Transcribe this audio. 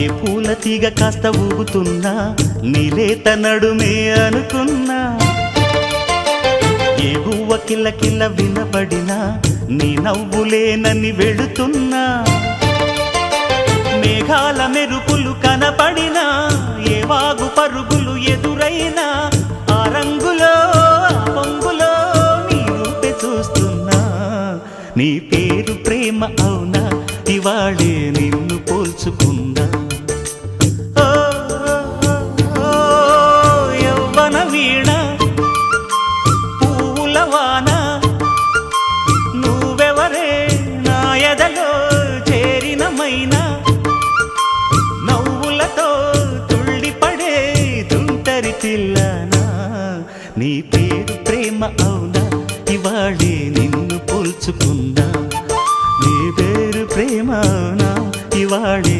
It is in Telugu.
ఏ పూల తీగ కాస్త ఊగుతున్నా నీలేత నడుమే అనుకున్నా, ఏ గువ్వ కిల్ల కిల్ల వినబడినా నీ నవ్వులేనని వెళుతున్నా, మేఘాల మెరుపులు కనపడినా ఏ వాగు పరుగులు ఎదురైనా ఆ రంగులో ఆ పొంగులో నీ రూపే చూస్తున్నా. నీ పేరు ప్రేమ అవునా, ఇవాళే నిన్ను పోల్చుకున్నా. ఓ యవ్వన వీణ పూల వాన, నువ్వెవరే నా ఎదలో చేరిన మైనా, నవ్వులతో తుళ్ళిపడే తుంటరి పిల్లనా. నీ పేరు ప్రేమ అవునా, ఇవాళే నిన్ను పోల్చుకున్నా. నీ పేరు ప్రేమ అవునా, ఇవాళే